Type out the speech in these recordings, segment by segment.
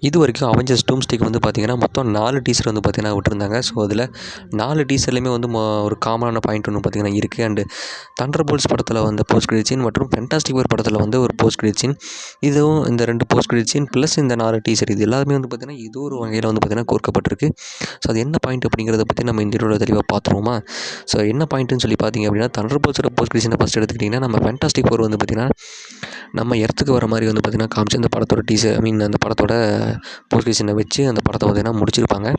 இது வரைக்கும் அவெஞ்சர்ஸ் டூம்ஸ்டேக்கு வந்து பார்த்திங்கன்னா மொத்தம் 4 டீசர் வந்து பார்த்திங்கன்னா விட்டுருந்தாங்க. ஸோ அதில் 4 டீசர்லையுமே வந்து ஒரு காமனான பாயிண்ட் ஒன்று பார்த்திங்கன்னா இருக்குது. அண்டு தண்டர்போல்ட்ஸ் படத்தில் வந்து போஸ்ட் கிரெடிட் சீன் மற்றும் ஃபென்டாஸ்டிக் ஃபோர் படத்தில் வந்து ஒரு போஸ்ட் கிரெடிட் சீன், இதுவும் இந்த 2 போஸ்ட் கிரெடிட் சீன் ப்ளஸ் இந்த 4 டீசர் இது எல்லாமே வந்து பார்த்திங்கன்னா ஏதோ ஒரு வகையில் வந்து பார்த்திங்கன்னா கோர்க்கப்பட்டிருக்கு. ஸோ அது என்ன பாயிண்ட் அப்படிங்கிறத பற்றி நம்ம இந்த வீடியோவில் தெளிவாக பார்த்துருவோமா? ஸோ என்ன பாயிண்ட்டுன்னு சொல்லி பார்த்தீங்க அப்படின்னா, தண்டர்போல்ட்ஸோட போஸ்ட் கிரெடிட் சீனை ஃபஸ்ட் எடுத்துக்கிட்டிங்கன்னா, நம்ம ஃபென்டாஸ்டிக் ஃபோர் வந்து பார்த்திங்கன்னா நம்ம எர்த்துக்கு வர மாதிரி வந்து பார்த்திங்கன்னா காமிச்சு அந்த படத்தோட டீசர் அந்த படத்தோட போஸ்ட் கிரெடிட் சீனை வச்சு அந்த படத்தை பார்த்திங்கன்னா முடிச்சிருப்பாங்க.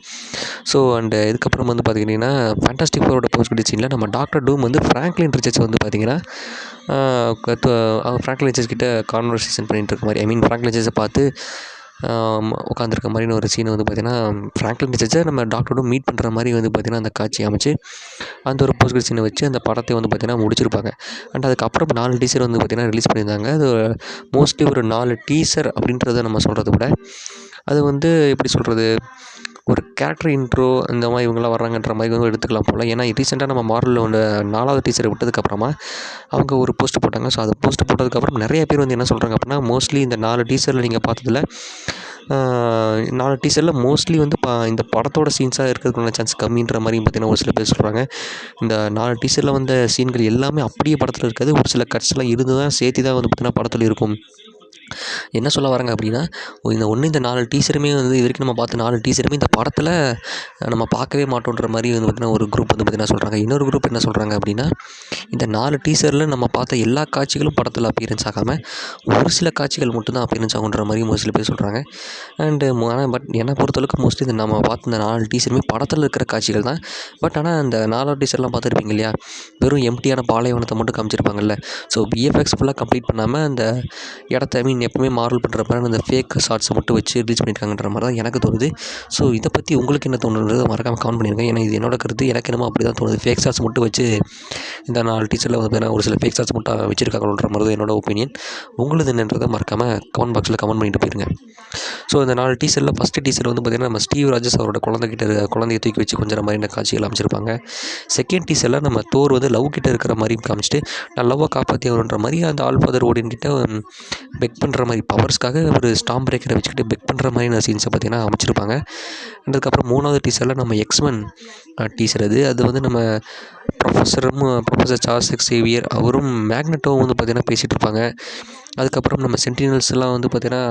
ஸோ அண்டு இதுக்கப்புறம் வந்து பார்த்திங்கன்னா ஃபேண்டாஸ்டிக் ஃபோரோட போஸ்ட் கிரெடிட் சீனில் நம்ம டாக்டர் டூம் வந்து ஃப்ராங்க்லின் ரிச்சர்ட்ஸ் வந்து பார்த்திங்கன்னா ஃப்ராங்க்லின் ரிச்சர்ட்ஸ் கிட்ட கான்வர்சேஷன் பண்ணிகிட்டு இருக்க மாதிரி, ஃப்ராங்க்லின் ரிச்சர்ட்ஸை பார்த்து உட்காந்துருக்க மாதிரின்னு ஒரு சீனை வந்து பார்த்திங்கன்னா ஃப்ராங்க்லின் ரிச்சர்ட்ஸை நம்ம டாக்டர் டூம் மீட் பண்ணுற மாதிரி வந்து பார்த்திங்கன்னா அந்த காட்சி அமைச்சு அந்த ஒரு போஸ்ட் கிரெடிட் சீனை வச்சு அந்த படத்தை வந்து பார்த்திங்கன்னா முடிச்சிருப்பாங்க. அண்ட் அதுக்கப்புறம் 4 டீசர் வந்து பார்த்திங்கன்னா ரிலீஸ் பண்ணியிருந்தாங்க. அது மோஸ்ட்லி ஒரு 4 டீசர் அப்படின்றத நம்ம சொல்கிறத விட அது வந்து எப்படி சொல்கிறது, ஒரு கேரக்டர் இன்ட்ரோ இந்த மாதிரி இவங்களாம் வர்றாங்கன்ற மாதிரி வந்து எடுத்துக்கலாம் போல். ஏன்னா ரீசெண்டாக நம்ம மார்வலில் ஒன்று 4வது டீசரை விட்டதுக்கப்புறமா அவங்க ஒரு போஸ்ட் போட்டாங்க. ஸோ அதை போஸ்ட் போட்டதுக்கப்புறம் நிறைய பேர் வந்து என்ன சொல்கிறாங்க அப்படின்னா, மோஸ்ட்லி இந்த 4 டீசரில் நீங்கள் பார்த்ததில் 4 டீசரில் மோஸ்ட்லி வந்து இந்த படத்தோட சீன்ஸாக இருக்கிறதுக்கான சான்ஸ் கம்மின்ற மாதிரி பார்த்திங்கன்னா ஒரு சில பேர் சொல்கிறாங்க. இந்த 4 டீசரில் வந்த சீன்கள் எல்லாமே அப்படியே படத்தில் இருக்காது, ஒரு சில கட்ஸ்லாம் இருந்து தான் சேர்த்து தான் வந்து பார்த்திங்கன்னா படத்தில் இருக்கும். என்ன சொல்ல வராங்க அப்படின்னா, இந்த 4 டீசருமே வந்து இது வரைக்கும் நம்ம பார்த்த 4 டீசருமே இந்த படத்தில் நம்ம பார்க்கவே மாட்டோன்ற மாதிரி வந்து பார்த்திங்கன்னா ஒரு குரூப் வந்து பார்த்திங்கன்னா சொல்கிறாங்க. இன்னொரு குரூப் என்ன சொல்கிறாங்க அப்படின்னா, இந்த 4 டீசரில் நம்ம பார்த்த எல்லா காட்சிகளும் படத்தில் அப்பியரன்ஸ் ஆகாமல் ஒரு சில காட்சிகள் மட்டும்தான் அப்பியரன்ஸ் ஆகுன்ற மாதிரி ஒரு சில பேர் சொல்கிறாங்க. அண்டு பட் என்னை பொறுத்தளவுக்கு மோஸ்ட்லி நம்ம பார்த்த இந்த 4 டீசருமே படத்தில் இருக்கிற காட்சிகள் தான். பட் ஆனால் அந்த 4வது டீசர்லாம் பார்த்துருப்பீங்க இல்லையா, வெறும் எம்டியான பாலைவனத்தை மட்டும் காமிச்சிருப்பாங்கல்ல. ஸோ விஎஃப்எக்ஸ் ஃபுல்லாக கம்ப்ளீட் பண்ணாமல் அந்த இடத்த எப்பவுமே மார்வல் பண்ணுற மாதிரி அந்த ஃபேக் ஷார்ட்ஸை மட்டும் வச்சு ரிலீஸ் பண்ணியிருக்காங்கன்ற மாதிரி தான் எனக்கு தோணுது. ஸோ இதை பற்றி உங்களுக்கு என்ன தோணுன்றதை மறக்காமல் கமெண்ட் பண்ணியிருக்கேன். ஏன்னா இது என்னோட கருத்து, எனக்கு என்னமோ அப்படி தான் தோணுது. ஃபேக் ஷார்ட்ஸ் மட்டும் வச்சு இந்த 4 டீச்சரில் வந்து ஒரு சில ஃபேக் ஷார்ட்ஸ் மட்டும் வச்சுருக்காங்கன்ற மாதிரி தான் என்னோட ஒப்பீனியன். உங்களுது என்னன்றதை மறக்காமல் கமெண்ட் பாக்ஸில் கமெண்ட் பண்ணிட்டு போயிருங்க. ஸோ இந்த 4 டீசரில் ஃபஸ்ட்டு டீசர் வந்து பார்த்திங்கன்னா நம்ம ஸ்டீவ் ராஜஸ் அவரோட குழந்தைய தூக்கி வச்சு கொஞ்சம் மாதிரி காட்சிகள் அமைச்சிருப்பாங்க. செகண்ட் டீசரில் நம்ம தோர் வந்து லவ் கிட்ட இருக்கிற மாதிரி காமிச்சிட்டு நான் லவ்வை காப்பாற்றி வருன்ற மாதிரி அந்த ஆல்ஃபாதர் ஓடின் கிட்ட பெக் பண்ணுற மாதிரி பவர்ஸ்க்காக ஒரு ஸ்டாம் பிரேக்கரை வச்சுக்கிட்டு பெக் பண்ணுற மாதிரி சீன்ஸை பார்த்திங்கன்னா அமைச்சிருப்பாங்க. அதுக்கப்புறம் 3வது டீசரில் நம்ம எக்ஸ்மென் டீசர் அது வந்து நம்ம ப்ரொஃபஸர் சார்ல்ஸ் சேவியர் அவரும் மேக்னெட்டோவும் வந்து பார்த்திங்கன்னா பேசிகிட்டு இருப்பாங்க. அதுக்கப்புறம் நம்ம சென்டினல்ஸ் எல்லாம் வந்து பார்த்திங்கன்னா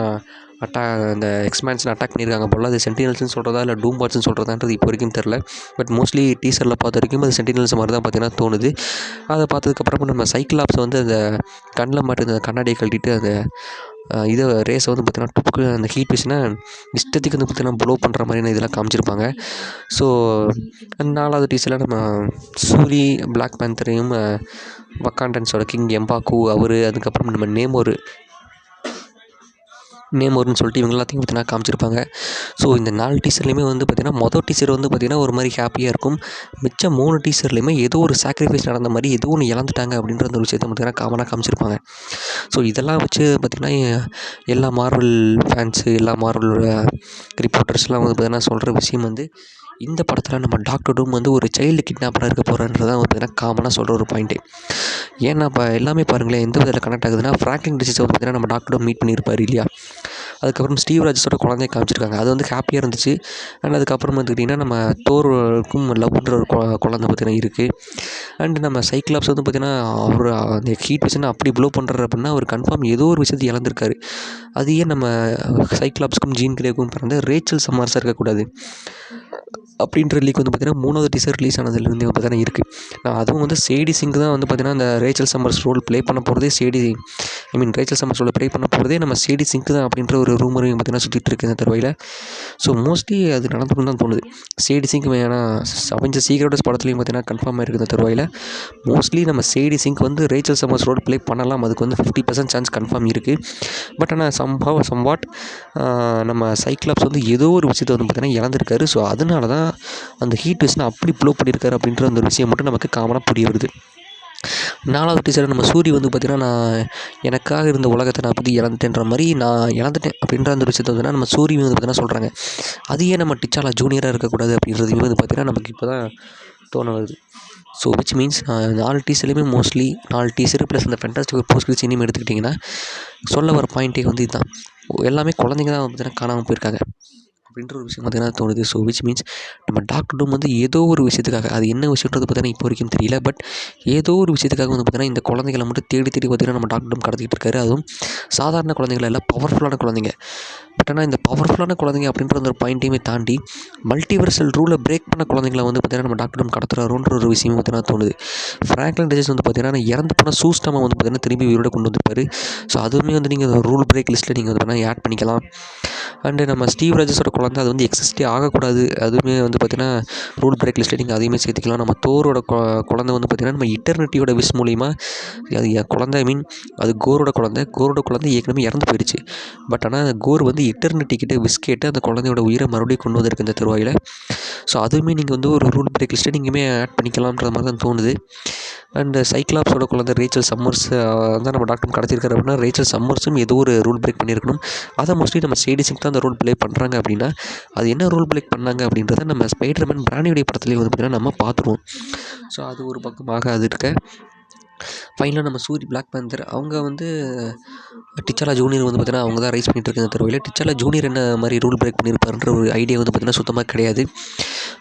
அந்த எக்ஸ்மேன்ஸில் அட்டாக் பண்ணியிருக்காங்க போல். அது சென்டினல்ஸ்னு சொல்கிறதா இல்லை டூம் பாட்ஸ்னு சொல்கிறதான்றது இப்போ வரைக்கும் தெரில. பட் மோஸ்ட்லி டீசரில் பார்த்த வரைக்கும் அது சென்டினல்ஸ் மாதிரி தான் பார்த்திங்கன்னா தோணுது. அதை பார்த்ததுக்கப்புறம் நம்ம சைக்கிளாப்ஸ் வந்து அந்த கண்ணில் மாட்டு அந்த கண்ணாடியை கழட்டிட்டு அந்த இதை ரேஸை வந்து பார்த்திங்கன்னா டுப்புக்கு அந்த ஹீட் விஷனை இஷ்டத்துக்கு வந்து பார்த்திங்கன்னா ப்ளோ பண்ணுற மாதிரியான இதெல்லாம் காமிச்சிருப்பாங்க. ஸோ 4வது டீசரில் நம்ம சூரி, பிளாக் பேந்தரையும், வக்காண்டன்ஸோட கிங் எம்பாக்கு அவர், அதுக்கப்புறம் நம்ம நேமோர்னு சொல்லிட்டு இவங்க எல்லாத்தையும் பார்த்திங்கன்னா காமிச்சிருப்பாங்க. ஸோ இந்த 4 டீசர்லேயுமே வந்து பார்த்திங்கன்னா மொதல் டீசர் வந்து பார்த்திங்கன்னா ஒரு மாதிரி ஹாப்பியாக இருக்கும். மிச்சம் 3 டீசர்லேயுமே ஏதோ ஒரு சாக்ரிஃபைஸ் நடந்த மாதிரி ஏதோ ஒன்று இழந்துட்டாங்க அப்படின்ற ஒரு விஷயத்தை பார்த்திங்கன்னா காமனாக காமிச்சிருப்பாங்க. ஸோ இதெல்லாம் வச்சு பார்த்திங்கன்னா எல்லா மார்வல் ஃபேன்ஸு, எல்லா மார்வல் ரிப்போர்ட்டர்ஸ்லாம் வந்து பார்த்திங்கன்னா சொல்கிற விஷயம் வந்து, இந்த படத்தில் நம்ம டாக்டர் டூம் வந்து ஒரு சைல்டு கிட்னாப்பராக இருக்க போகிறன்றதான் வந்து பார்த்திங்கன்னா காமனாக சொல்கிற ஒரு பாயிண்ட்டு. ஏன்னா இப்போ எல்லாமே பாருங்களேன் எந்த விதத்தில் கனெக்ட் ஆகுதுன்னா, ஃப்ராங்க்லின் ரிச்சர்ட்ஸை வந்து பார்த்திங்கன்னா நம்ம டாக்டர் டூம் மீட் பண்ணியிருப்பார் இல்லையா. அதுக்கப்புறம் ஸ்டீவ் ராஜஸோட குழந்தைய காமிச்சிருக்காங்க, அது வந்து ஹாப்பியாக இருந்துச்சு. அண்ட் அதுக்கப்புறம் பார்த்துக்கிட்டிங்கன்னா நம்ம தோருக்கும் லவ்ன்ற ஒரு குழந்தை பார்த்திங்கன்னா இருக்குது. அண்ட் நம்ம சைக்கிளாப்ஸ் வந்து பார்த்திங்கன்னா அவர் அந்த ஹீட் விஷயம் அப்படி ப்ளோ பண்ணுறாரு அப்படின்னா அவர் கன்ஃபார்ம் ஏதோ ஒரு விஷயத்தை இழந்திருக்காரு. அது ஏன் நம்ம சைக்கிளாப்ஸ்க்கும் ஜீன் கிரேக்கும் பிறந்த ரேச்சல் சம்மர்ஸாக இருக்கக்கூடாது அப்படின்ற லீக் வந்து பார்த்திங்கன்னா 3வது டீசர் ரிலீஸ் ஆனதுலேருந்து பார்த்திங்கன்னா இருக்குது. அதுவும் வந்து சேடி சிங்க் தான் வந்து பார்த்திங்கன்னா அந்த ரேச்சல் சம்மர்ஸ் ரோல் ப்ளே பண்ண போகிறதே ரேச்சல் சம்மர்ஸ் ரோல் ப்ளே பண்ண போகிறதே நம்ம சேடி சிங்க் தான் அப்படின்ற ஒரு ரூமரையும் பார்த்திங்கன்னா சுற்றிட்டு இருக்குது இந்த தருவாயில். ஸோ மோஸ்ட்லி அது நடந்துன்னு தான் தோணுது. சேடி சிங்க் ஏன்னா அவெஞ்சர்ஸ் சீக்ரெட்ஸ் படத்துலையும் பார்த்திங்கன்னா கன்ஃபார்மாக இருக்குது இந்த தருவாயில். மோஸ்ட்லி நம்ம சேடி சிங்க் வந்து ரேச்சல் சம்மர்ஸ் ரோல் ப்ளே பண்ணலாம், அதுக்கு வந்து 50% சான்ஸ் கன்ஃபார்ம் இருக்குது. பட் ஆனால் சம்வாட் நம்ம சைக்கிளாப்ஸ் வந்து ஏதோ ஒரு விஷயத்தை வந்து பார்த்திங்கன்னா இழந்திருக்காரு. ஸோ அதனால தான் அந்த ஹீட் விஷனை அப்படி ப்ளோ பண்ணியிருக்காரு அப்படின்ற அந்த ஒரு விஷயம் மட்டும் நமக்கு காமனாக புரிய வருது. 4வது டீசரில் நம்ம சூரி வந்து பார்த்திங்கன்னா நான் எனக்காக இருந்த உலகத்தை நான் பற்றி இழந்துட்டேன்ற மாதிரி நான் இழந்துட்டேன் அப்படின்ற அந்த விஷயத்தை வந்து நம்ம சூரி வந்து பார்த்திங்கன்னா சொல்கிறாங்க. அதையே நம்ம டிச்சாலா ஜூனியராக இருக்கக்கூடாது அப்படின்றதையும் வந்து பார்த்திங்கன்னா நமக்கு இப்போ தான் தோண வருது. ஸோ விச் மீன்ஸ் 4 டீசர்லேயுமே மோஸ்ட்லி 4 டீசர் ப்ளஸ் இந்த ஃபேண்டாஸ்டிக் போஸ்ட் கிரெடிட் சீனையும் எடுத்துக்கிட்டிங்கன்னா சொல்ல வர பாயிண்ட்டே வந்து இதுதான். எல்லாமே குழந்தைங்க தான் பார்த்தீங்கன்னா காணாமல் போயிருக்காங்க அப்படின்ற ஒரு விஷயம் பார்த்தீங்கன்னா தோணுது. ஸோ விச் மீன்ஸ் நம்ம டாக்டர் டூம் வந்து ஏதோ ஒரு விஷயத்துக்காக, அது என்ன விஷயன்றது பார்த்தீங்கன்னா இப்போ வரைக்கும் தெரியல. பட் ஏதோ ஒரு விஷயத்துக்காக வந்து பார்த்தீங்கன்னா இந்த குழந்தைகள மட்டும் தேடி தேடி பார்த்தீங்கன்னா நம்ம டாக்டர் டூம் கடத்திட்டு இருக்காரு. அதுவும் சாதாரண குழந்தைகள் இல்ல, பவர்ஃபுல்லான குழந்தைங்க. பட் ஆனால் இந்த பவர்ஃபுல்லான குழந்தைங்க அப்படின்ற ஒரு பாயிண்ட்டையுமே தாண்டி மல்டிவர்சல் ரூலை பிரேக் பண்ண குழந்தைங்கள வந்து பார்த்தீங்கன்னா நம்ம டாக்டர் டூம் கடத்துறாரோன்ற ஒரு விஷயமும் பார்த்தீங்கன்னா தோணுது. ஃப்ராங்க்லின் டச்சஸ் வந்து பார்த்தீங்கன்னா இறந்து போன சூஸ்டாமை வந்து பார்த்தீங்கன்னா திரும்பி உயிரோட கொண்டு வந்திருப்பாரு. ஸோ அதுவுமே வந்து நீங்கள் ரூல் பிரேக் லிஸ்ட்டில் நீங்கள் வந்து பார்த்தீங்கன்னா ஆட் பண்ணிக்கலாம். அண்டு நம்ம ஸ்டீவ் ராஜஸோட குழந்தை அது வந்து எக்ஸிஸ்டே ஆகக்கூடாது, அதுவுமே வந்து பார்த்தீங்கன்னா ரூல் பிரேக் லிஸ்ட்டில் நீங்கள் அதையுமே சேர்த்துக்கலாம். நம்ம தோரோட குழந்தை வந்து பார்த்தீங்கன்னா நம்ம இட்டர்னிட்டியோட விஷ் மூலிமா அது என் குழந்தை, ஐ மீன் அது கோரோட குழந்தை ஏற்கனவே இறந்து போயிடுச்சு. பட் ஆனால் அந்த கோர் வந்து இட்டர்னிட்டி கிட்ட விஷ் கேட்டு அந்த குழந்தையோட உயிரை மறுபடியும் கொண்டு வந்திருக்கு இந்த தருவாயில். ஸோ அதுவுமே நீங்கள் வந்து ஒரு ரூல் பிரேக் லிஸ்ட்டை நீங்களுமே ஆட் பண்ணிக்கலாம்ன்ற மாதிரி தான் தோணுது. அண்டு சைக்ளாப்ஸோட குழந்தை ரேச்சல் சம்மர்ஸ் தான் நம்ம டாக்டர் கடத்திருக்காரு அப்படின்னா ரேச்சல் சம்மர்ஸும் ஏதோ ஒரு ரூல் பிரேக் பண்ணியிருக்கணும். அதை மோஸ்ட்லி நம்ம ஷேடி சிங்க் தான் அந்த ரோல் ப்ளே பண்ணுறாங்க அப்படின்னா அது என்ன ரோல் ப்ளே பண்ணாங்க அப்படின்றத நம்ம ஸ்பைடர்மேன் பிராண்டியுடைய படத்துலேயே வந்து பார்த்திங்கன்னா நம்ம பார்த்துருவோம். ஸோ அது ஒரு பக்கமாக அது இருக்க ஃபைனலாக நம்ம பிளாக் பேந்தர் அவங்க வந்து டிச்சாலா ஜூனியர் வந்து பார்த்தீங்கன்னா அவங்க தான் ரைஸ் பண்ணிட்டு இருக்க தருவையில் டிச்சாலா ஜூனியர் என்ன மாதிரி ரூல் பிரேக் பண்ணியிருப்பாருன்ற ஒரு ஐடியா வந்து பார்த்திங்கன்னா சுத்தமாக கிடையாது.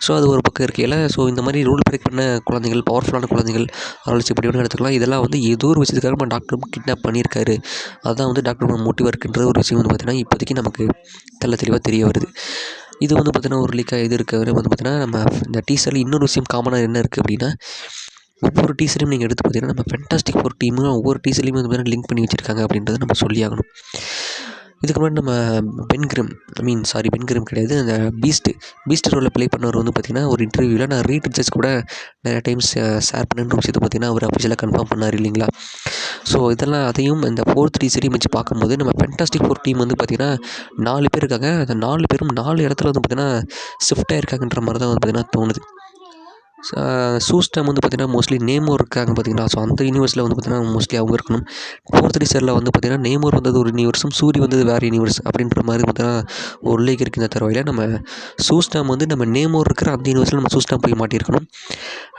ஸோ அது ஒரு பக்கம் இருக்கையில் ஸோ இந்த மாதிரி ரூல் பிரேக் பண்ண குழந்தைகள், பவர்ஃபுல்லான குழந்தைகள், ஆராய்ச்சி இப்படி ஒன்று எடுத்துக்கலாம். இதெல்லாம் வந்து ஏதோ ஒரு விஷயத்துக்காக நம்ம டாக்டர் கிட்னாப் பண்ணியிருக்காரு, அதுதான் வந்து டாக்டர் மோட்டிவாக இருக்குன்ற ஒரு விஷயம் வந்து பார்த்திங்கன்னா இப்போதைக்கு நமக்கு தெளிவாக தெரிய வருது. இது வந்து பார்த்திங்கன்னா ஒரு லீக்காக இது இருக்கிற வந்து பார்த்திங்கன்னா நம்ம இந்த டீசரில் இன்னொரு விஷயம் காமனாக என்ன இருக்குது அப்படின்னா ஒவ்வொரு டீசரையும் நீங்கள் எடுத்து பார்த்தீங்கன்னா நம்ம ஃபென்டாஸ்டிக் ஃபோர் டீமும் ஒவ்வொரு டீசர்லையும் வந்து பார்த்தீங்கன்னா லிங்க் பண்ணி வச்சுருக்காங்க அப்படின்றத நம்ம சொல்லி ஆகணும். இதுக்கு முன்னாடி நம்ம பென்கிரிம் கிடையாது, அந்த பீஸ்ட் ரோலில் ப்ளே பண்ணவர் வந்து பார்த்திங்கன்னா ஒரு இன்டர்வியூவில் நான் ரீட் கூட நிறையா டைம்ஸ் ஷேர் பண்ணுன்ற விஷயத்தை பார்த்திங்கன்னா அவர் அஃபிஷியலாக கன்ஃபார்ம் பண்ணார் இல்லைங்களா. ஸோ இதெல்லாம் அதையும் இந்த ஃபோர்த் டீசரையும் வச்சு பார்க்கும்போது நம்ம ஃபென்டாஸ்டிக் ஃபோர் டீம் வந்து பார்த்திங்கன்னா 4 பேர் இருக்காங்க. அந்த 4 பேரும் 4 இடத்துல வந்து பார்த்திங்கன்னா ஷிஃப்ட் ஆகிருக்காங்கன்ற மாதிரி தான் வந்து பார்த்திங்கன்னா தோணுது. சூஸ்டம் வந்து பார்த்திங்கன்னா மோஸ்ட்லி நேமோர் இருக்காங்க பார்த்திங்களா. ஸோ அந்த யூனிவர்ஸில் வந்து பார்த்திங்கன்னா மோஸ்ட்லி அவங்க இருக்கணும். ஃபோர்த் டீசரில் வந்து பார்த்திங்கன்னா நேமோர் வந்தது ஒரு யூனிவர்ஸும் சூரி வந்தது வேறு யூனிவர்ஸ் அப்படின்ற மாதிரி பார்த்திங்கன்னா ஒரு லேக் இருக்குது இந்த தருவாயில். நம்ம சூஸ்டாம் வந்து நம்ம நேமோர் இருக்கிற அந்த யூனிவர்ஸில் நம்ம சூஸ்டாம் போய் மாட்டியிருக்கணும்.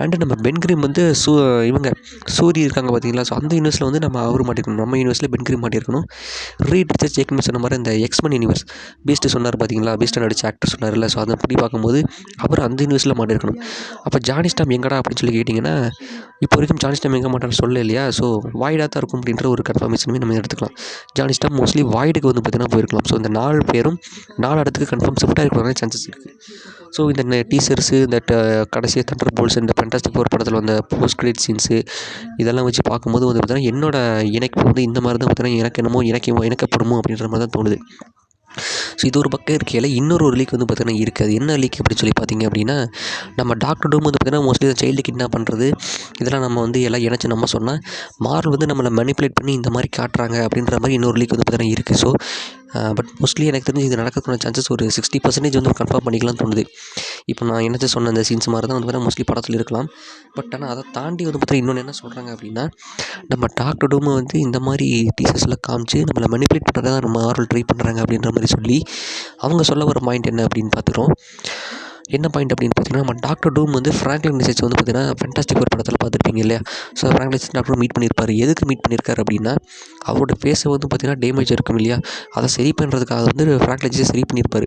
அண்டு நம்ம பென்கிரிம் வந்து இவங்க சூரி இருக்காங்க பார்த்திங்களா. ஸோ அந்த யூனிவர்ஸில் வந்து நம்ம அவர் மாட்டிருக்கணும், நம்ம யூனிவர்ஸில் பென்கிரிம் மாட்டியிருக்கணும். ரீட் ரிச்சர்ஸ் ஏற்கனவே சொன்ன மாதிரி இந்த எக்ஸ்மன் யூனிவர்ஸ் பீஸ்ட்டு சொன்னார் பார்த்திங்களா, பீஸ்ட்டை நடிச்ச ஆக்டர் சொன்னார்ல. ஸோ அதை படி பார்க்கும்போது அவர் அந்த யூனிவர்ஸில் மாட்டிருக்கணும். அப்போ ஜானி ஸ்டாம் எங்கடா அப்படின்னு சொல்லி கேட்டிங்கன்னா இப்போ வரைக்கும் ஜானி ஸ்டாம் எங்கே மாட்டான்னு சொல்ல இல்லையா. ஸோ வாய்டாக தான் இருக்கும் அப்படின்ற ஒரு கன்ஃபர்மேஷனுமே நம்ம எடுத்துக்கலாம். ஜானி ஸ்டாம் மோஸ்ட்லி வாய்டுக்கு வந்து பார்த்திங்கன்னா போயிருக்கலாம். ஸோ இந்த 4 பேரும் 4 இடத்துக்கு கன்ஃபார்ம் ஷிஃப்ட் ஆகிருக்கிற சான்சஸ் இருக்குது. ஸோ இந்த டீசர்ஸு இந்த கடைசி தண்டர் போல்ஸ் இந்த ஃபேண்டாஸ்டிக் ஃபோர் படத்தில் வந்த போஸ்ட் கிரெடிட் சீன்ஸு இதெல்லாம் வச்சு பார்க்கும்போது வந்து பார்த்திங்கன்னா என்னோட இணைப்பு வந்து இந்த மாதிரி தான் பார்த்திங்கன்னா எனக்கு என்னமோ இணைக்கப்படுமோ அப்படின்ற மாதிரி தான் தோணுது. ஸோ இது ஒரு பக்கம் இருக்கையில் இன்னொரு லீக் வந்து பார்த்திங்கன்னா இருக்குது. அது என்ன லீக் அப்படின்னு சொல்லி பார்த்திங்க அப்படின்னா நம்ம டாக்டர் டூம் வந்து பார்த்திங்கன்னா மோஸ்ட்லி இந்த சைல்டு கிட்னாப் பண்ணுறது இதெல்லாம் நம்ம வந்து எல்லாம் இணைச்சி நம்ம சொன்னால் மார்வல் வந்து நம்மளை மேனிப்புலேட் பண்ணி இந்த மாதிரி காட்டுறாங்க அப்படின்ற மாதிரி இன்னொரு லீக் வந்து பார்த்திங்கன்னா இருக்குது. ஸோ பட் மோஸ்ட்லி எனக்கு தெரிஞ்சு இது நடக்கிறதுக்கான சான்சஸ் ஒரு 60% வந்து கன்ஃபார்ம் பண்ணிக்கலாம்னு தோணுது. இப்போ நான் என்னத்தை சொன்ன அந்த சீன்ஸ் மாதிரி தான் வந்து பார்த்தீங்கன்னா மோஸ்ட்லி படத்தில் இருக்கலாம். பட் ஆனால் அதை தாண்டி வந்து பார்த்தீங்கன்னா இன்னொன்று என்ன சொல்கிறாங்க அப்படின்னா நம்ம டாக்டர் டூமை வந்து இந்த மாதிரி டீசர்ஸில் காமிச்சு நம்மளை மேனிப்புலேட் பண்ணுறதா நம்ம மார்வல் ட்ரை பண்ணுறாங்க அப்படின்ற மாதிரி சொல்லி அவங்க சொல்ல வர பாயிண்ட் என்ன அப்படின்னு பார்த்துக்கிறோம். என்ன பாயிண்ட் அப்படின்னு பார்த்தீங்கன்னா நம்ம டாக்டர் டூம் வந்து ஃப்ராங்க்லின் ரிசர்ச் வந்து பார்த்தீங்கன்னா ஃபேண்டாஸ்டிக் ஒரு படத்தில் பார்த்துருப்பீங்க இல்லையா. So Franklin research doctor meet பண்ணியிருப்பார். எதுக்கு மீட் பண்ணியிருக்காரு அப்படின்னா அவரோட ஃபேஸை வந்து பார்த்தீங்கன்னா டேமேஜ் இருக்கும் இல்லையா, அதை சரி பண்ணுறதுக்காக வந்து ஃப்ராங்க்லின் ரிசர்ச் சரி பண்ணியிருப்பார்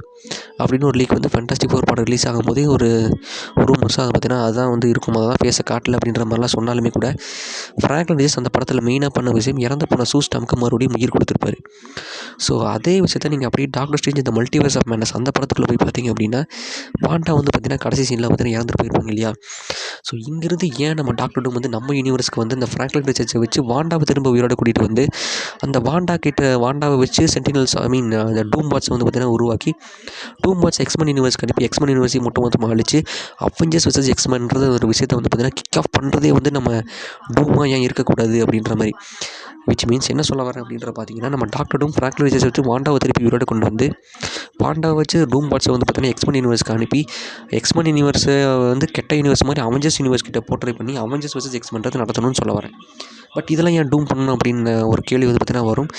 அப்படின்னு ஒரு லீக் வந்து ஃபேண்டாஸ்டிக் ஃபோர் படம் ரிலீஸ் ஆகும்போதே ஒரு ரூமர்ஸாக அதை பார்த்தீங்கன்னா அதுதான் வந்து இருக்கும், அதான் ஃபேஸை காட்டல அப்படின்ற மாதிரிலாம் சொன்னாலுமே கூட ஃப்ராங்க்லின் ரிசர்ச் அந்த படத்தில் மெயினாக பண்ண விஷயம் இறந்து போன சூஸ்டாமுக்கு மறுபடியும் உயிர் கொடுத்துருப்பாரு. ஸோ அதே விஷயத்தை நீங்கள் அப்படியே டாக்டர் ஸ்ட்ரேஞ்ச் இந்த மல்டிவர்ஸ் ஆஃப் மேட்னஸ் அந்த படத்துக்குள்ளே போய் பார்த்தீங்க அப்படின்னா வாண்டா வந்து பார்த்திங்கன்னா கடைசி சீனில் பார்த்தீங்கன்னா இறந்துட்டு போயிருப்பாங்க இல்லையா. ஸோ இங்கிருந்து ஏன் நம்ம டாக்டர் டூம் வந்து நம்ம யூனிவர்ஸ்க்கு வந்து இந்த ஃப்ராங்க்லின் ரிசர்ச்சை வச்சு வாண்டாவை திரும்ப உயிரோட கூட்டிகிட்டு வந்து அந்த வாண்டாவை வச்சு சென்டினல்ஸ் அந்த டூம் பாட்ஸ் வந்து பார்த்திங்கன்னா உருவாக்கி டூம் பாட்ஸ் எக்ஸ்மன் யூனிவர்ஸ்க்கு அனுப்பி எக்ஸ்மன் யூனிவர்ஸை மொத்தமாக அழிச்சு அவெஞ்சர்ஸ் வெர்சஸ் எக்ஸ்மன்றது ஒரு விஷயத்தை வந்து பார்த்திங்கன்னா கிக் ஆஃப் பண்ணுறதே வந்து நம்ம டூமாக ஏன் இருக்கக்கூடாது அப்படின்ற மாதிரி. விச் மீன்ஸ் என்ன சொல்ல வரேன் அப்படின்ற பார்த்தீங்கன்னா நம்ம டாக்டர் டூம் ஃப்ராங்க்லின் ரிசர்ச் வச்சு வாண்டாவை திருப்பி உயிரோட கொண்டு வந்து வாண்டாவை வச்சு டூம் பாட்ஸை வந்து பார்த்தீங்கன்னா எக்ஸ்மன் யூனிவர்ஸ்க்கு அனுப்பி எக்ஸ்மன் யூனிவர்ஸை வந்து கெட்ட யூனிவர்ஸ் மாதிரி அவெஞ்சர்ஸ் யூனிவர்ஸ் கிட்ட போர்ட்ரே பண்ணி அவெஞ்சர்ஸ் வெர்சஸ் எக்ஸ்மன்றது நடத்தணும்னு சொல்ல வரேன். பட் இதெல்லாம் ஏன் டூம் பண்ணணும் அப்படின்னு ஒரு கேள்வி வந்து பார்த்திங்கன்னா வரும்.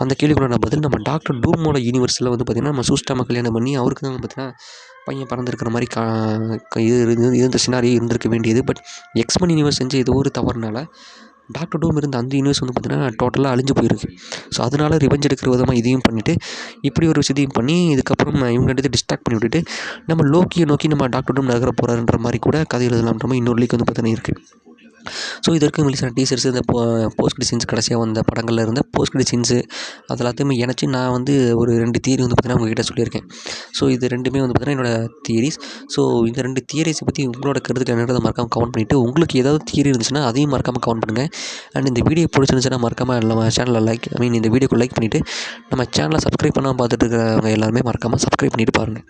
அந்த கேள்விக்குள்ள பதில் நம்ம டாக்டர் டூமோட யூனிவர்ஸில் வந்து பார்த்திங்கன்னா நம்ம சூஸ்டாமை கல்யாணம் பண்ணி அவருக்கு தான் வந்து பார்த்திங்கன்னா பையன் பறந்துருக்கிற மாதிரி இது இருந்த சினாரியே இருந்திருக்க வேண்டியது. பட் எக்ஸ்மன் யூனிவர்ஸ் செஞ்ச ஏதோ ஒரு தவறுனால டாக்டர் டூம் இருந்த அந்த யூனிவர்ஸ் வந்து பார்த்திங்கன்னா டோட்டலாக அழிஞ்சு போயிருக்கு. ஸோ அதனால ரிவெஞ்ச் எடுக்கிற விதமாக இதையும் பண்ணிவிட்டு இப்படி ஒரு விஷயத்தையும் பண்ணி இதுக்கப்புறம் இவங்க எடுத்து டிஸ்ட்ராக்ட் பண்ணி விட்டுட்டு நம்ம லோக்கியை நோக்கி நம்ம டாக்டர் டூம் நகர போகிறாருன்ற மாதிரி கூட கதை எழுதலாம்ன்ற மாதிரி இன்னொரு லீக் வந்து பார்த்தீங்கன்னா இருக்குது. ஸோ இது வரைக்கும் ரிலீஸ் ஆன டீசர்ஸ், இந்த போஸ்ட் கிரெடிட் சீன்ஸ், கடைசியாக வந்த படங்களில் இருந்த போஸ்ட் கிரெடிட் சீன்ஸு அது எல்லாத்தையுமே இணைச்சி நான் வந்து ஒரு 2 தியரி வந்து பார்த்தீங்கன்னா உங்ககிட்ட சொல்லியிருக்கேன். ஸோ இது 2மே வந்து பார்த்தீங்கன்னா என்னோடய தியரிஸ். ஸோ இந்த 2 தியரிஸை பற்றி உங்களோட கருத்துக்கள் என்னன்றதை மறக்காமல் கமெண்ட் பண்ணிவிட்டு, உங்களுக்கு ஏதாவது தியரி இருந்துச்சுன்னா அதையும் மறக்காமல் கமெண்ட் பண்ணுங்கள். அண்ட் இந்த வீடியோ பிடிச்சிருந்துச்சுன்னா மறக்காமல் நம்ம சேனலை லைக் மீன் இந்த வீடியோக்கு லைக் பண்ணிவிட்டு நம்ம சேனலை சப்ஸ்கிரைப் பண்ணாமல் பார்த்துட்டு இருக்கிறவங்க எல்லாருமே மறக்காமல் சப்ஸ்கிரைப் பண்ணிவிட்டு பாருங்கள்.